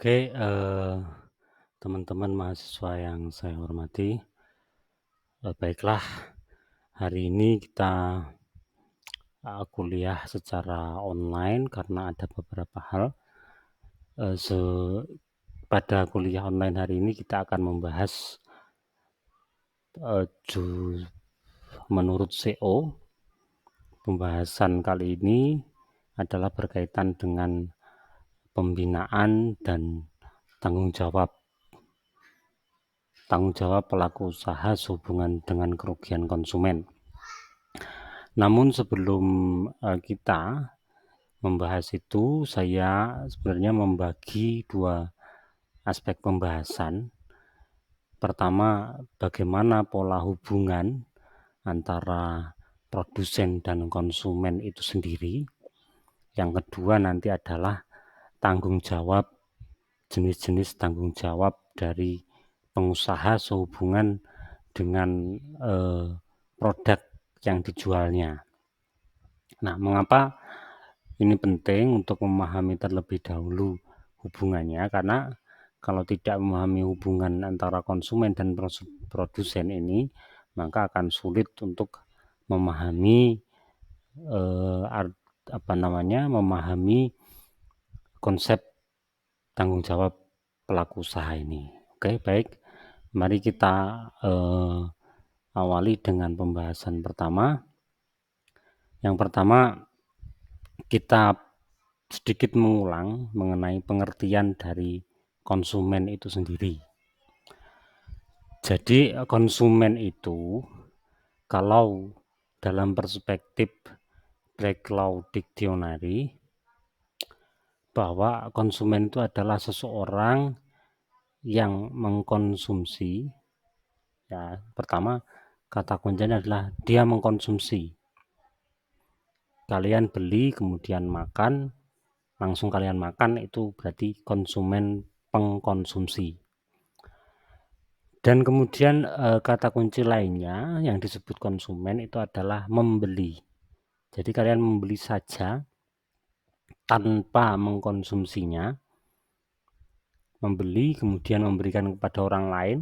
Oke, teman-teman mahasiswa yang saya hormati, baiklah hari ini kita, kuliah secara online karena ada beberapa hal, eee, se pada kuliah online hari ini kita akan membahas, eee, ju menurut CO, pembahasan kali ini adalah berkaitan dengan pembinaan dan tanggung jawab tanggung jawab pelaku usaha sehubungan dengan kerugian konsumen. Namun sebelum, kita membahas itu, saya sebenarnya membagi 2 aspek pembahasan. Pertama, bagaimana pola hubungan antara produsen dan konsumen itu sendiri. Yang kedua nanti adalah tanggung jawab, jenis-jenis tanggung jawab dari pengusaha sehubungan dengan, produk yang dijualnya. Nah, mengapa ini penting untuk memahami terlebih dahulu hubungannya, karena kalau tidak memahami hubungan antara konsumen dan produsen ini, maka akan sulit untuk memahami, memahami konsep tanggung jawab pelaku usaha ini. Oke, baik. Mari kita, awali dengan pembahasan pertama. Yang pertama, kita sedikit mengulang mengenai pengertian dari konsumen itu sendiri. Jadi konsumen itu kalau dalam perspektif Black Law Dictionary, bahwa konsumen itu adalah seseorang yang mengkonsumsi, ya pertama kata kuncinya adalah dia mengkonsumsi. Kalian beli kemudian makan, langsung kalian makan, itu berarti konsumen pengkonsumsi. Dan kemudian kata kunci lainnya yang disebut konsumen itu adalah membeli. Jadi kalian membeli saja tanpa mengkonsumsinya, membeli kemudian memberikan kepada orang lain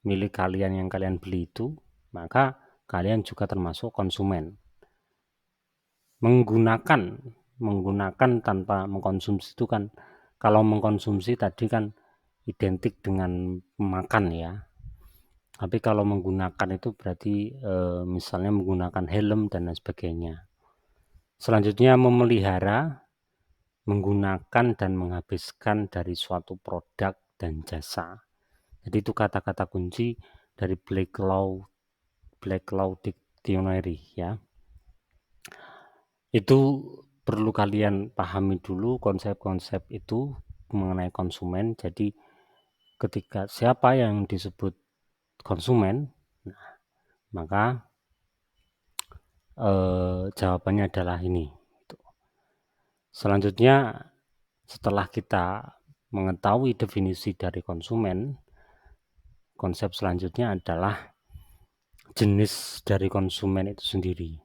milik kalian yang kalian beli itu, maka kalian juga termasuk konsumen. Menggunakan tanpa mengkonsumsi itu kan, kalau mengkonsumsi tadi kan identik dengan makan ya. Tapi kalau menggunakan itu berarti misalnya menggunakan helm dan lain sebagainya. Selanjutnya memelihara, menggunakan dan menghabiskan dari suatu produk dan jasa. Jadi itu kata-kata kunci dari Black Law Dictionary ya. Itu perlu kalian pahami dulu konsep-konsep itu mengenai konsumen. Jadi ketika siapa yang disebut konsumen, nah, maka jawabannya adalah ini. Selanjutnya, setelah kita mengetahui definisi dari konsumen, konsep selanjutnya adalah jenis dari konsumen itu sendiri.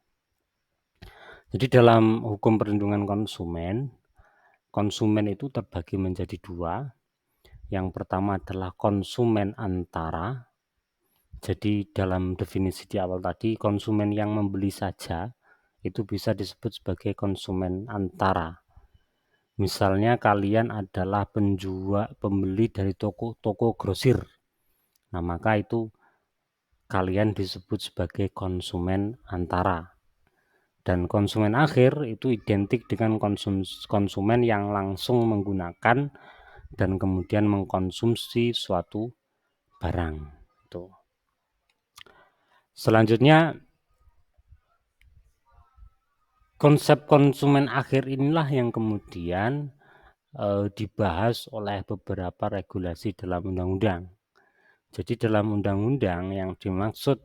Jadi dalam hukum perlindungan konsumen itu terbagi menjadi 2. Yang pertama adalah konsumen antara. Jadi dalam definisi di awal tadi, konsumen yang membeli saja itu bisa disebut sebagai konsumen antara. Misalnya kalian adalah pembeli dari toko grosir. Nah, maka itu kalian disebut sebagai konsumen antara. Dan konsumen akhir itu identik dengan konsumen yang langsung menggunakan dan kemudian mengkonsumsi suatu barang. Itu. Selanjutnya, konsep konsumen akhir inilah yang kemudian dibahas oleh beberapa regulasi dalam undang-undang. Jadi dalam undang-undang yang dimaksud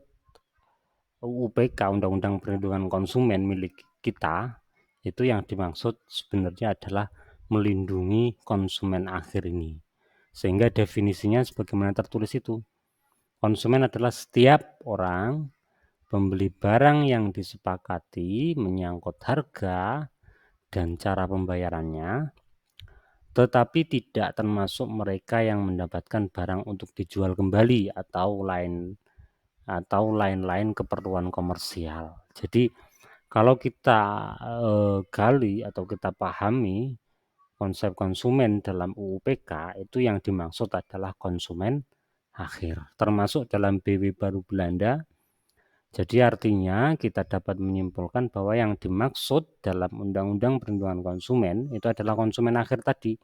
UPK, Undang-Undang Perlindungan Konsumen milik kita, itu yang dimaksud sebenarnya adalah melindungi konsumen akhir ini. Sehingga definisinya sebagaimana tertulis itu, konsumen adalah setiap orang pembeli barang yang disepakati menyangkut harga dan cara pembayarannya tetapi tidak termasuk mereka yang mendapatkan barang untuk dijual kembali atau lain-lain keperluan komersial. Jadi kalau kita gali atau kita pahami konsep konsumen dalam UU PK, itu yang dimaksud adalah konsumen akhir, termasuk dalam BW baru Belanda. Jadi artinya kita dapat menyimpulkan bahwa yang dimaksud dalam Undang-Undang Perlindungan Konsumen itu adalah konsumen akhir tadi,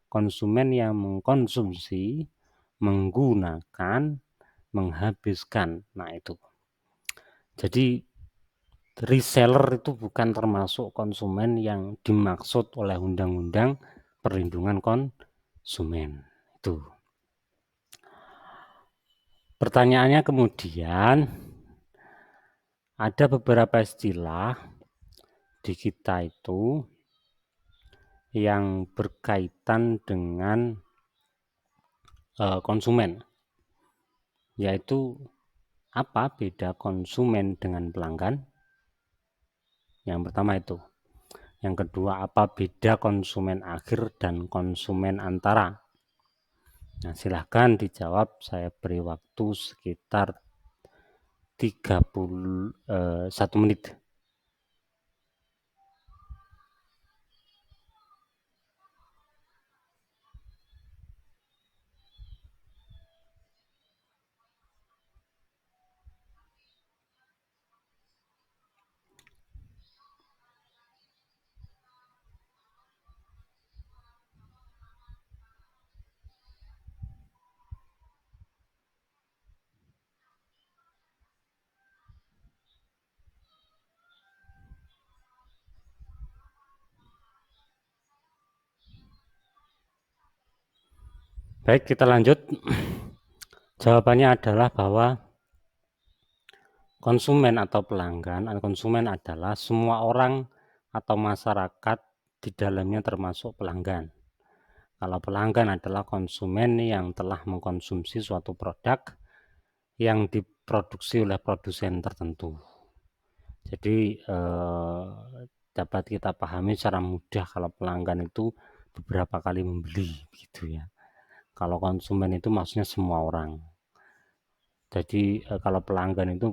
konsumen yang mengkonsumsi, menggunakan, menghabiskan. Nah itu. Jadi reseller itu bukan termasuk konsumen yang dimaksud oleh Undang-Undang Perlindungan Konsumen. Itu. Pertanyaannya kemudian, ada beberapa istilah di kita itu yang berkaitan dengan konsumen, yaitu apa beda konsumen dengan pelanggan? Yang pertama itu. Yang kedua, apa beda konsumen akhir dan konsumen antara? Nah, silahkan dijawab, saya beri waktu sekitar 31 menit. Baik, kita lanjut. Jawabannya adalah bahwa konsumen atau pelanggan, konsumen adalah semua orang atau masyarakat di dalamnya termasuk pelanggan. Kalau pelanggan adalah konsumen yang telah mengkonsumsi suatu produk yang diproduksi oleh produsen tertentu. Jadi dapat kita pahami secara mudah kalau pelanggan itu beberapa kali membeli, gitu ya. Kalau konsumen itu maksudnya semua orang. Jadi kalau pelanggan itu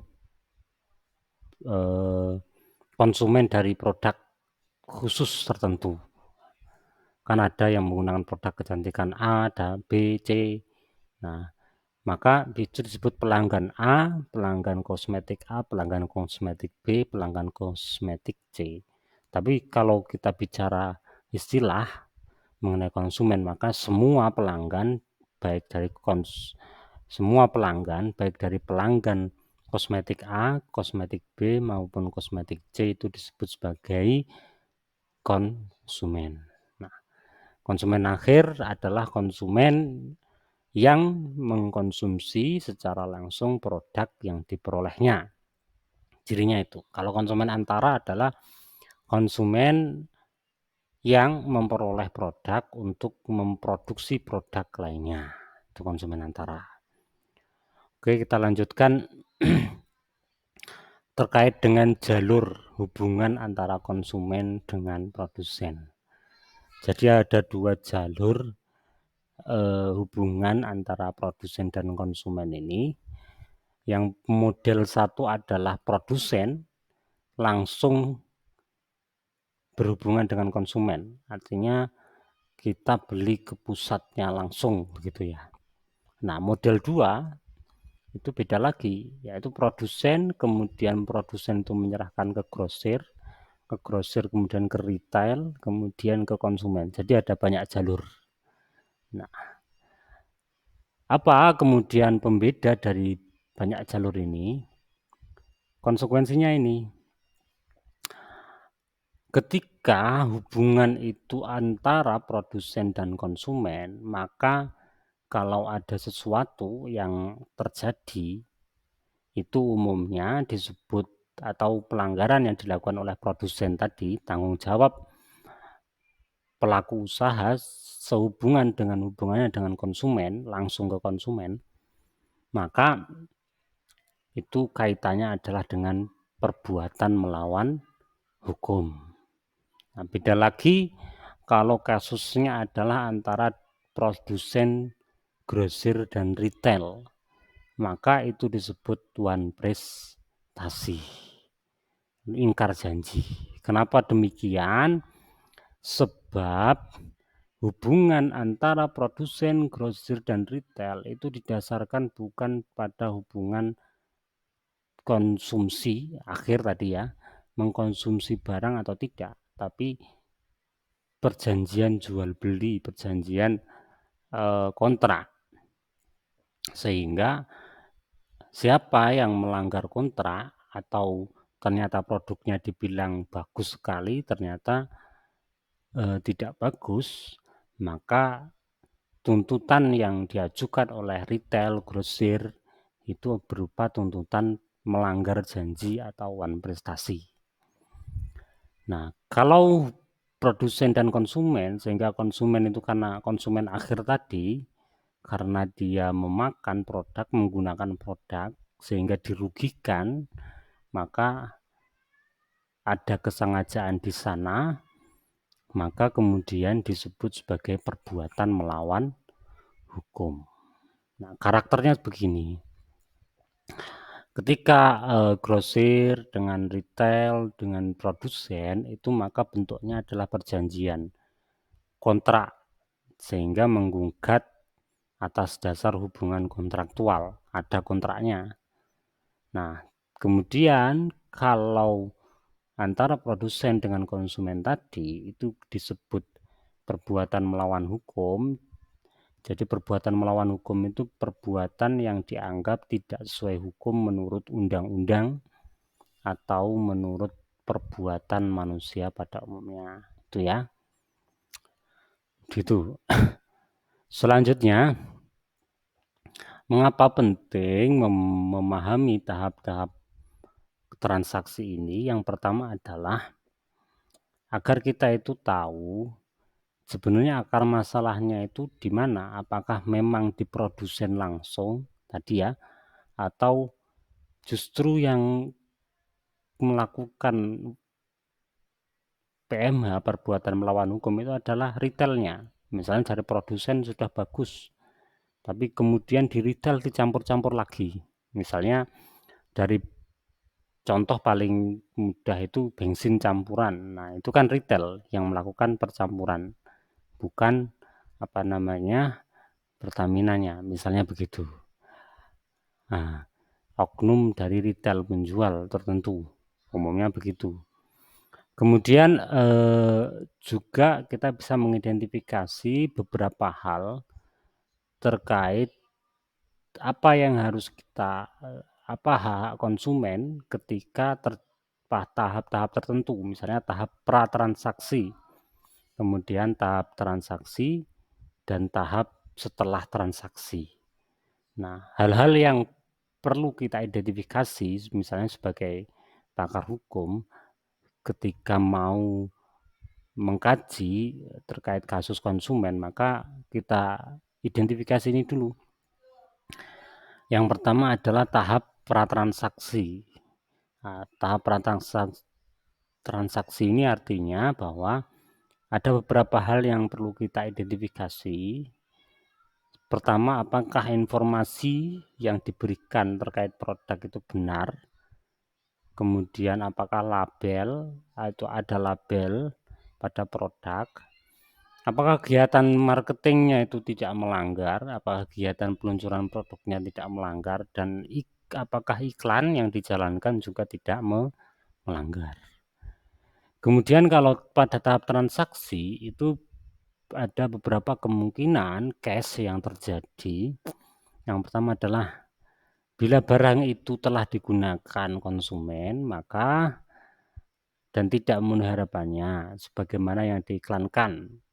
konsumen dari produk khusus tertentu. Kan ada yang menggunakan produk kecantikan A, ada B, C. Nah, maka itu disebut pelanggan A, pelanggan kosmetik A, pelanggan kosmetik B, pelanggan kosmetik C. Tapi kalau kita bicara istilah mengenai konsumen, maka semua pelanggan baik dari pelanggan kosmetik A, kosmetik B maupun kosmetik C itu disebut sebagai konsumen. Nah, konsumen akhir adalah konsumen yang mengkonsumsi secara langsung produk yang diperolehnya. Cirinya itu. Kalau konsumen antara adalah konsumen yang memperoleh produk untuk memproduksi produk lainnya. Itu konsumen antara. Oke, kita lanjutkan terkait dengan jalur hubungan antara konsumen dengan produsen. Jadi ada dua jalur hubungan antara produsen dan konsumen ini. Yang model satu adalah produsen langsung berhubungan dengan konsumen, artinya kita beli ke pusatnya langsung, begitu ya. Nah, model 2 itu beda lagi, yaitu produsen, kemudian produsen itu menyerahkan ke grosir kemudian ke retail, kemudian ke konsumen. Jadi ada banyak jalur. Nah, apa kemudian pembeda dari banyak jalur ini? Konsekuensinya ini, ketika hubungan itu antara produsen dan konsumen, maka kalau ada sesuatu yang terjadi, itu umumnya disebut atau pelanggaran yang dilakukan oleh produsen tadi, tanggung jawab pelaku usaha sehubungan dengan hubungannya dengan konsumen, langsung ke konsumen, maka itu kaitannya adalah dengan perbuatan melawan hukum. Nah, beda lagi kalau kasusnya adalah antara produsen, grosir, dan retail, maka itu disebut one prestasi, ingkar janji. Kenapa demikian? Sebab hubungan antara produsen, grosir, dan retail itu didasarkan bukan pada hubungan konsumsi akhir tadi ya, mengkonsumsi barang atau tidak, tapi perjanjian jual beli, perjanjian kontrak. Sehingga siapa yang melanggar kontrak atau ternyata produknya dibilang bagus sekali, ternyata tidak bagus, maka tuntutan yang diajukan oleh retail, grosir itu berupa tuntutan melanggar janji atau one prestasi. Nah, kalau produsen dan konsumen, sehingga konsumen itu karena konsumen akhir tadi, karena dia memakan produk, menggunakan produk, sehingga dirugikan, maka ada kesengajaan di sana, maka kemudian disebut sebagai perbuatan melawan hukum. Nah, karakternya begini. Ketika grosir dengan retail, dengan produsen, itu maka bentuknya adalah perjanjian kontrak, sehingga menggugat atas dasar hubungan kontraktual, ada kontraknya. Nah, kemudian kalau antara produsen dengan konsumen tadi itu disebut perbuatan melawan hukum. Jadi perbuatan melawan hukum itu perbuatan yang dianggap tidak sesuai hukum menurut undang-undang atau menurut perbuatan manusia pada umumnya. Itu ya. Gitu. Selanjutnya, mengapa penting memahami tahap-tahap transaksi ini? Yang pertama adalah agar kita itu tahu sebenarnya akar masalahnya itu di mana, apakah memang di produsen langsung tadi ya, atau justru yang melakukan PMH, perbuatan melawan hukum, itu adalah retailnya. Misalnya dari produsen sudah bagus, tapi kemudian di retail dicampur-campur lagi. Misalnya dari contoh paling mudah itu bensin campuran. Nah, itu kan retail yang melakukan percampuran, bukan apa namanya Pertaminanya, misalnya begitu. Nah, oknum dari retail penjual tertentu, umumnya begitu. Kemudian juga kita bisa mengidentifikasi beberapa hal terkait apa yang harus kita apa hak konsumen ketika tahap-tahap tertentu, misalnya tahap pratransaksi, kemudian tahap transaksi, dan tahap setelah transaksi. Nah, hal-hal yang perlu kita identifikasi, misalnya sebagai pakar hukum, ketika mau mengkaji terkait kasus konsumen, maka kita identifikasi ini dulu. Yang pertama adalah tahap pratransaksi. Nah, tahap pratransaksi ini artinya bahwa ada beberapa hal yang perlu kita identifikasi. Pertama, apakah informasi yang diberikan terkait produk itu benar? Kemudian apakah label atau ada label pada produk? Apakah kegiatan marketingnya itu tidak melanggar? Apakah kegiatan peluncuran produknya tidak melanggar? Dan apakah iklan yang dijalankan juga tidak melanggar? Kemudian kalau pada tahap transaksi itu ada beberapa kemungkinan case yang terjadi. Yang pertama adalah bila barang itu telah digunakan konsumen, maka dan tidak memenuhi harapannya sebagaimana yang diiklankan.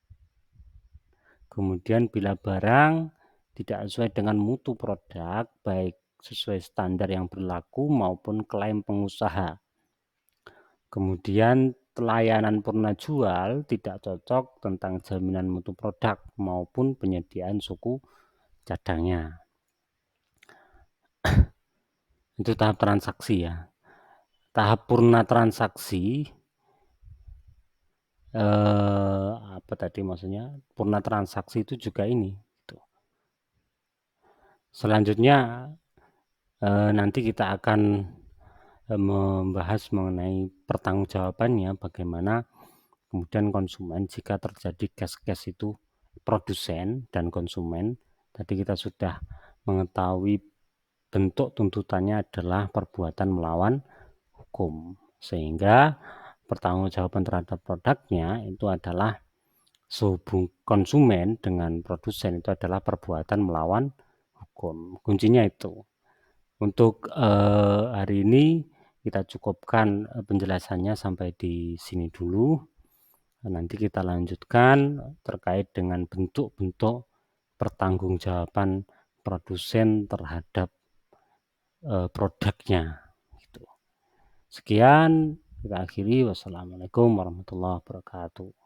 Kemudian bila barang tidak sesuai dengan mutu produk, baik sesuai standar yang berlaku maupun klaim pengusaha. Kemudian layanan purna jual tidak cocok tentang jaminan mutu produk maupun penyediaan suku cadangnya. Itu tahap transaksi ya. Tahap purna transaksi apa tadi maksudnya, purna transaksi itu juga ini, gitu. Selanjutnya, nanti kita akan, membahas mengenai pertanggungjawabannya, bagaimana kemudian konsumen jika terjadi case-case itu produsen dan konsumen. Tadi kita sudah mengetahui bentuk tuntutannya adalah perbuatan melawan hukum, sehingga pertanggungjawaban terhadap produknya itu adalah sehubung konsumen dengan produsen itu adalah perbuatan melawan hukum. Kuncinya itu. Untuk hari ini kita cukupkan penjelasannya sampai di sini dulu. Nanti kita lanjutkan terkait dengan bentuk-bentuk pertanggungjawaban produsen terhadap produknya. Gitu. Sekian kita akhiri. Wassalamualaikum warahmatullahi wabarakatuh.